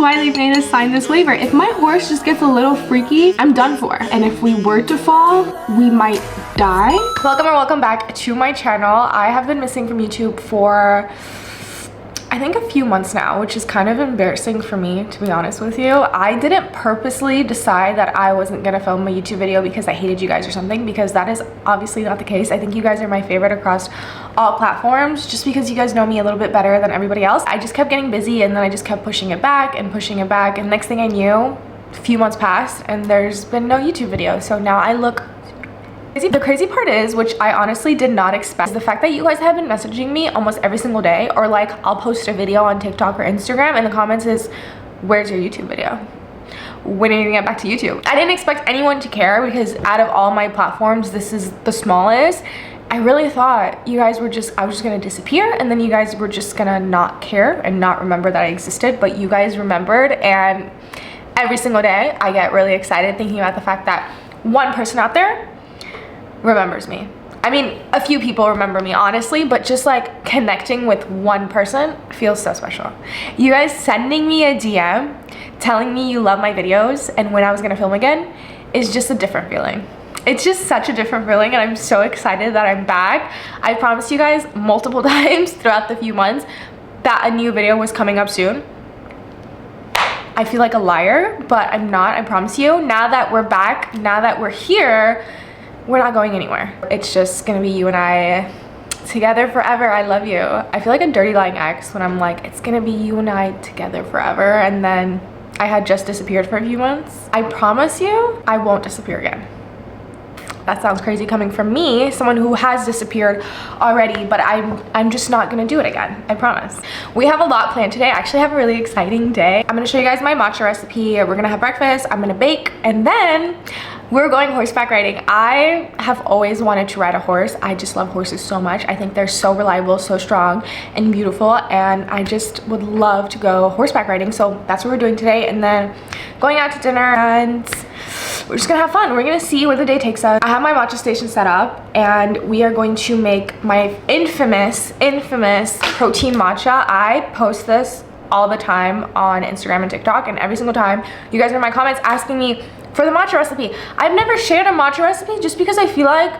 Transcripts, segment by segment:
Wiley made us sign this waiver. If my horse just gets a little freaky, I'm done for. And if we were to fall, we might die. Welcome or welcome back to my channel. I have been missing from YouTube for I think a few months now, which is kind of embarrassing for me, to be honest with you. I didn't purposely decide that I wasn't gonna film a YouTube video because I hated you guys or something, because that is obviously not the case. I think you guys are my favorite across all platforms, just because you guys know me a little bit better than everybody else. I just kept getting busy, and then I just kept pushing it back, and next thing I knew, a few months passed and there's been no YouTube video. So now I look crazy. The crazy part is, which I honestly did not expect, is the fact that you guys have been messaging me almost every single day, or like I'll post a video on TikTok or Instagram and the comments is, where's your YouTube video? When are you gonna get back to YouTube? I didn't expect anyone to care, because out of all my platforms, this is the smallest. I really thought you guys were I was just gonna disappear, and then you guys were just gonna not care and not remember that I existed, but you guys remembered, and every single day I get really excited thinking about the fact that one person out there remembers me. I mean, a few people remember me, honestly, but just like connecting with one person feels so special. You guys sending me a DM telling me you love my videos and when I was gonna film again is just a different feeling. It's just such a different feeling, and I'm so excited that I'm back. I promised you guys multiple times throughout the few months that a new video was coming up soon. I feel like a liar, but I'm not, I promise you. Now that we're back, now that we're here, we're not going anywhere. It's just gonna be you and I together forever. I love you. I feel like a dirty lying ex when I'm like, it's gonna be you and I together forever, and then I had just disappeared for a few months. I promise you, I won't disappear again. That sounds crazy coming from me, someone who has disappeared already, but I'm just not gonna do it again, I promise. We have a lot planned today. I actually have a really exciting day. I'm gonna show you guys my matcha recipe. We're gonna have breakfast, I'm gonna bake, and then we're going horseback riding. I have always wanted to ride a horse. I just love horses so much. I think they're so reliable, so strong, and beautiful, and I just would love to go horseback riding. So that's what we're doing today, and then going out to dinner, and we're just gonna have fun. We're gonna see where the day takes us. I have my matcha station set up, and we are going to make my infamous protein matcha. I post this all the time on Instagram and TikTok, and every single time you guys are in my comments asking me for the matcha recipe. I've never shared a matcha recipe just because I feel like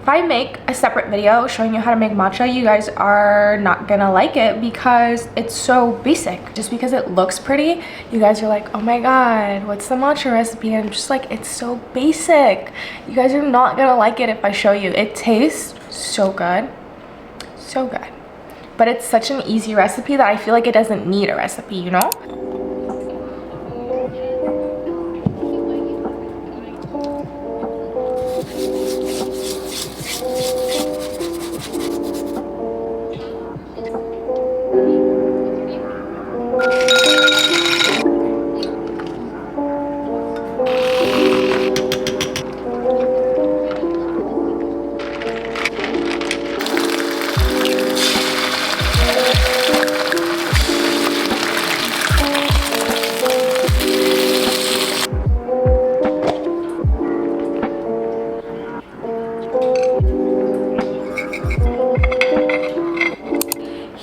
if I make a separate video showing you how to make matcha, you guys are not gonna like it because it's so basic. Just because it looks pretty, you guys are like, oh my god, what's the matcha recipe? And I'm just like, it's so basic. You guys are not gonna like it if I show you. It tastes so good, so good. But it's such an easy recipe that I feel like it doesn't need a recipe, you know?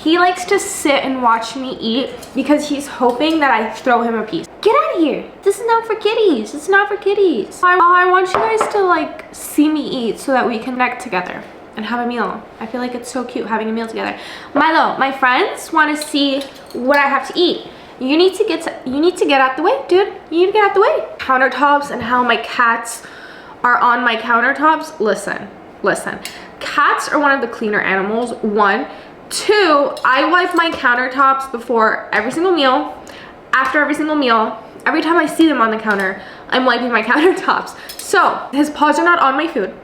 He likes to sit and watch me eat because he's hoping that I throw him a piece. Get out of here. This is not for kitties. It's not for kitties. I want you guys to like see me eat so that we can connect together and have a meal. I feel like it's so cute having a meal together. Milo, my friends want to see what I have to eat. You need to get out the way, dude. You need to get out the way. Countertops and how my cats are on my countertops. Listen. Cats are one of the cleaner animals. 1. 2, I wipe my countertops before every single meal, after every single meal. Every time I see them on the counter, I'm wiping my countertops. So his paws are not on my food,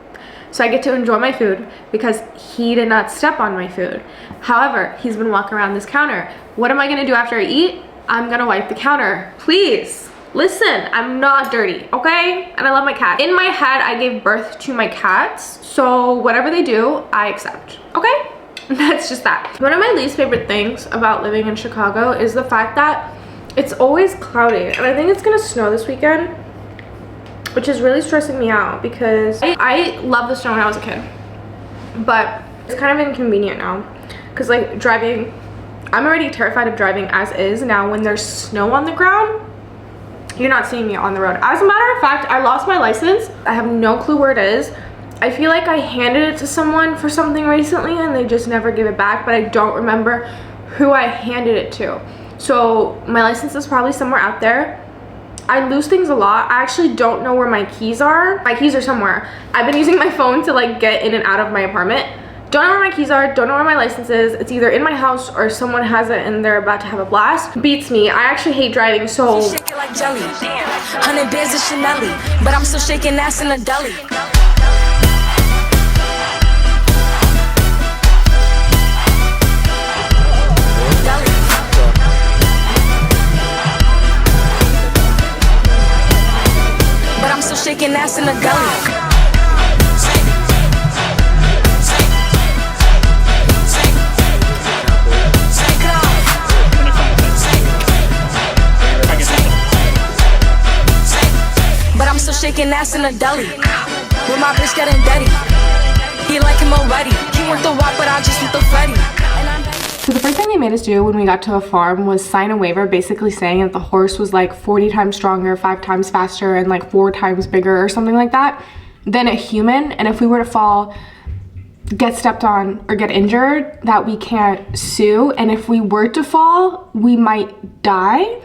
so I get to enjoy my food because he did not step on my food. However, he's been walking around this counter. What am I gonna do after I eat? I'm gonna wipe the counter. Please listen, I'm not dirty, okay? And I love my cat. In my head, I gave birth to my cats, so whatever they do, I accept, okay? That's just that. One of my least favorite things about living in Chicago is the fact that it's always cloudy, and I think it's gonna snow this weekend, which is really stressing me out because I loved the snow when I was a kid, but it's kind of inconvenient now because like driving I'm already terrified of driving as is. Now when there's snow on the ground, you're not seeing me on the road. As a matter of fact, I lost my license. I have no clue where it is. I feel like I handed it to someone for something recently and they just never give it back, but I don't remember who I handed it to. So my license is probably somewhere out there. I lose things a lot. I actually don't know where my keys are. My keys are somewhere. I've been using my phone to like get in and out of my apartment. Don't know where my keys are, don't know where my license is. It's either in my house or someone has it and they're about to have a blast. Beats me. I actually hate driving, so. Shake it like jelly. 100 bands of Chanel, but I'm still shaking ass in a deli. But I'm still shaking ass in a deli. Shaking ass in a deli with my bitch getting dirty. He like him already. He want the walk, but I just want the Freddy. So the first thing they made us do when we got to a farm was sign a waiver basically saying that the horse was like 40 times stronger, 5 times faster, and like 4 times bigger or something like that than a human. And if we were to fall, get stepped on, or get injured, that we can't sue. And if we were to fall, we might die.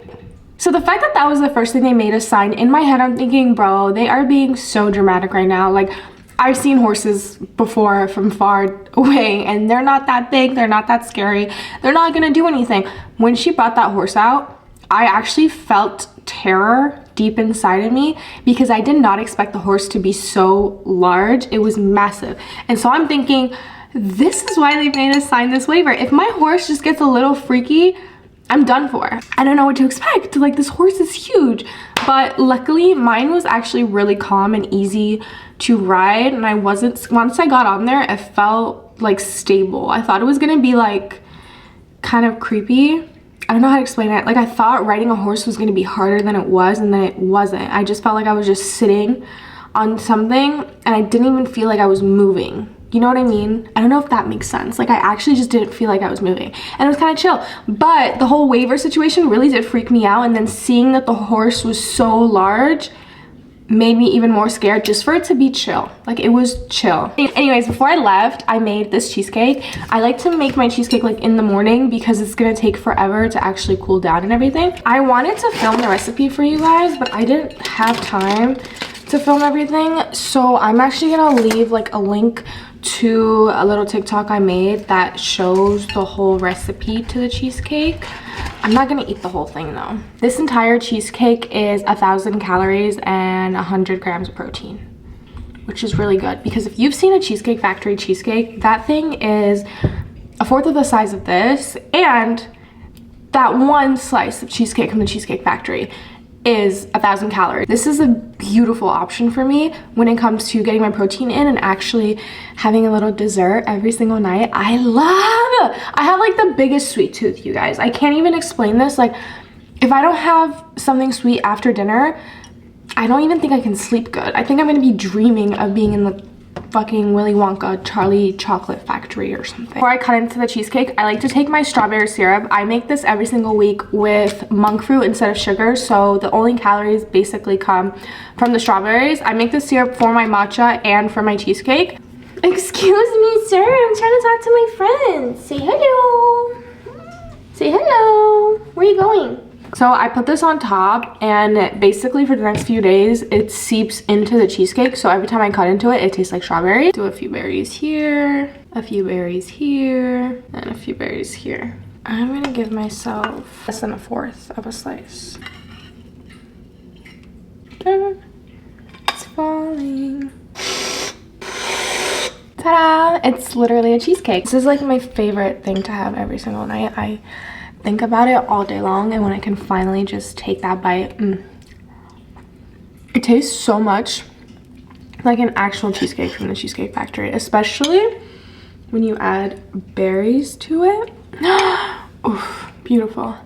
So the fact that that was the first thing they made us sign, in my head I'm thinking, bro, they are being so dramatic right now. Like, I've seen horses before from far away and they're not that big, they're not that scary, they're not gonna do anything. When she brought that horse out, I actually felt terror deep inside of me because I did not expect the horse to be so large. It was massive. And so I'm thinking, this is why they made us sign this waiver. If my horse just gets a little freaky, I'm done for. I don't know what to expect. Like, this horse is huge. But luckily, mine was actually really calm and easy to ride. And once I got on there, it felt like stable. I thought it was gonna be like kind of creepy. I don't know how to explain it. Like, I thought riding a horse was gonna be harder than it was, and then it wasn't. I just felt like I was just sitting on something and I didn't even feel like I was moving. You know what I mean? I don't know if that makes sense. Like, I actually just didn't feel like I was moving. And it was kind of chill. But the whole waiver situation really did freak me out. And then seeing that the horse was so large made me even more scared just for it to be chill. Like, it was chill. Anyways, before I left, I made this cheesecake. I like to make my cheesecake like in the morning because it's gonna take forever to actually cool down and everything. I wanted to film the recipe for you guys, but I didn't have time to film everything. So I'm actually gonna leave like a link to a little TikTok I made that shows the whole recipe to the cheesecake. I'm not gonna eat the whole thing though. This entire cheesecake is 1,000 calories and 100 grams of protein, which is really good because if you've seen a Cheesecake Factory cheesecake, that thing is 1/4 of the size of this, and that one slice of cheesecake from the Cheesecake Factory is 1,000 calories. This is a beautiful option for me when it comes to getting my protein in and actually having a little dessert every single night. I have like the biggest sweet tooth, you guys. I can't even explain this. Like, if I don't have something sweet after dinner, I don't even think I can sleep good. I think I'm gonna be dreaming of being in the fucking Willy Wonka Charlie Chocolate Factory or something. Before I cut into the cheesecake, I like to take my strawberry syrup. I make this every single week with monk fruit instead of sugar, so the only calories basically come from the strawberries. I make the syrup for my matcha and for my cheesecake. Excuse me, sir, I'm trying to talk to my friends. Say hello. Say hello. Where are you going? So I put this on top, and basically for the next few days it seeps into the cheesecake, so every time I cut into it, it tastes like strawberries. Do a few berries here, a few berries here, and a few berries here. I'm gonna give myself less than 1/4 of a slice. It's falling. Ta-da! It's literally a cheesecake. This is like my favorite thing to have every single night. I think about it all day long, and when I can finally just take that bite, it tastes so much like an actual cheesecake from the Cheesecake Factory, especially when you add berries to it. Oof, beautiful.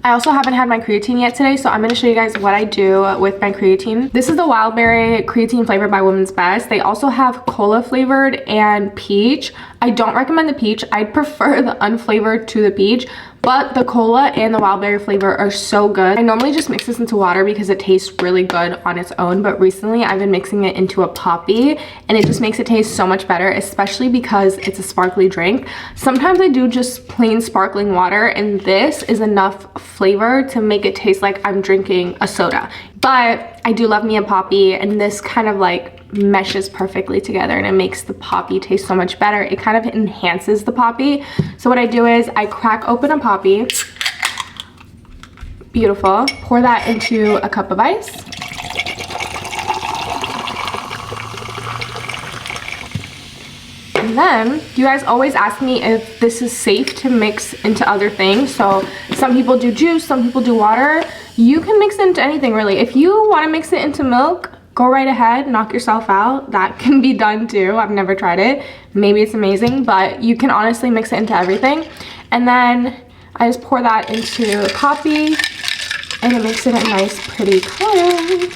I also haven't had my creatine yet today, so I'm going to show you guys what I do with my creatine. This is the wild berry creatine flavored by Women's Best. They also have cola flavored and peach. I don't recommend the peach. I'd prefer the unflavored to the peach, but the cola and the wild berry flavor are so good. I normally just mix this into water because it tastes really good on its own, but recently I've been mixing it into a poppy and it just makes it taste so much better, especially because it's a sparkly drink. Sometimes I do just plain sparkling water, and this is enough flavor to make it taste like I'm drinking a soda. But I do love me a poppy, and this kind of like meshes perfectly together and it makes the poppy taste so much better. It kind of enhances the poppy. So what I do is I crack open a poppy. Beautiful. Pour that into a cup of ice. And then you guys always ask me if this is safe to mix into other things. So some people do juice, some people do water. You can mix it into anything really. If you want to mix it into milk, go right ahead, knock yourself out. That can be done too. I've never tried it. Maybe it's amazing, but you can honestly mix it into everything. And then I just pour that into poppy and it makes it a nice pretty color.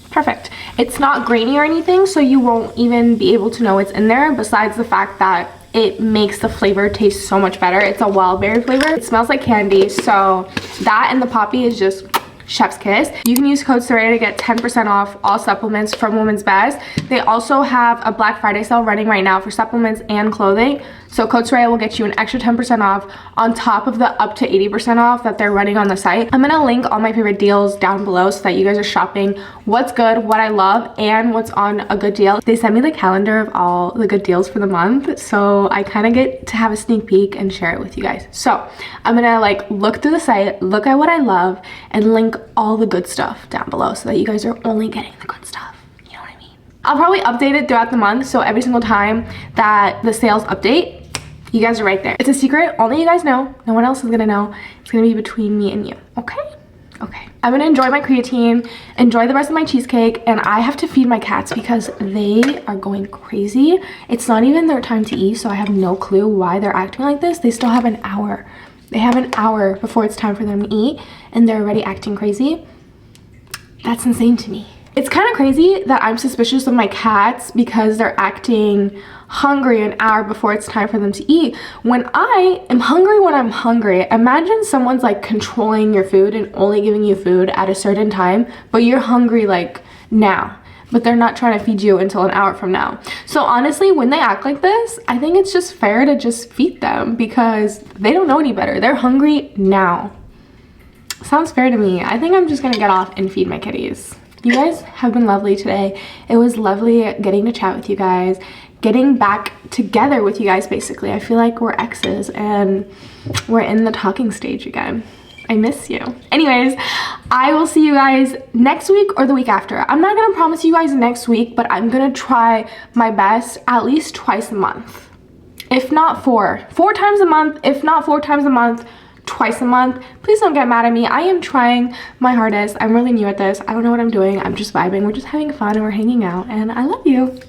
Perfect. It's not grainy or anything, so you won't even be able to know what's in there, besides the fact that it makes the flavor taste so much better. It's a wild berry flavor. It smells like candy, so that and the poppy is just chef's kiss. You can use code Soraya to get 10% off all supplements from Women's Best. They also have a Black Friday sale running right now for supplements and clothing. So code Soraya will get you an extra 10% off on top of the up to 80% off that they're running on the site. I'm gonna link all my favorite deals down below so that you guys are shopping what's good, what I love, and what's on a good deal. They sent me the calendar of all the good deals for the month, so I kind of get to have a sneak peek and share it with you guys. So I'm gonna like look through the site, look at what I love, and link all the good stuff down below so that you guys are only getting the good stuff. You know what I mean? I'll probably update it throughout the month, so every single time that the sales update, you guys are right there. It's a secret, only you guys know. No one else is gonna know. It's gonna be between me and you, okay? Okay. I'm gonna enjoy my creatine, enjoy the rest of my cheesecake, and I have to feed my cats because they are going crazy. It's not even their time to eat, so I have no clue why they're acting like this. They still have an hour. They have an hour before it's time for them to eat, and they're already acting crazy. That's insane to me. It's kind of crazy that I'm suspicious of my cats because they're acting hungry an hour before it's time for them to eat. When I am hungry when I'm hungry, imagine someone's like controlling your food and only giving you food at a certain time, but you're hungry like now, but they're not trying to feed you until an hour from now. So honestly, when they act like this, I think it's just fair to just feed them because they don't know any better. They're hungry now. Sounds fair to me. I think I'm just gonna get off and feed my kitties. You guys have been lovely today. It was lovely getting to chat with you guys, getting back together with you guys basically. I feel like we're exes and we're in the talking stage again. I miss you. Anyways, I will see you guys next week or the week after. I'm not gonna promise you guys next week, but I'm gonna try my best at least twice a month. If not four times a month, if not 4 times a month, twice a month. Please don't get mad at me. I am trying my hardest. I'm really new at this. I don't know what I'm doing. I'm just vibing. We're just having fun and we're hanging out, and I love you.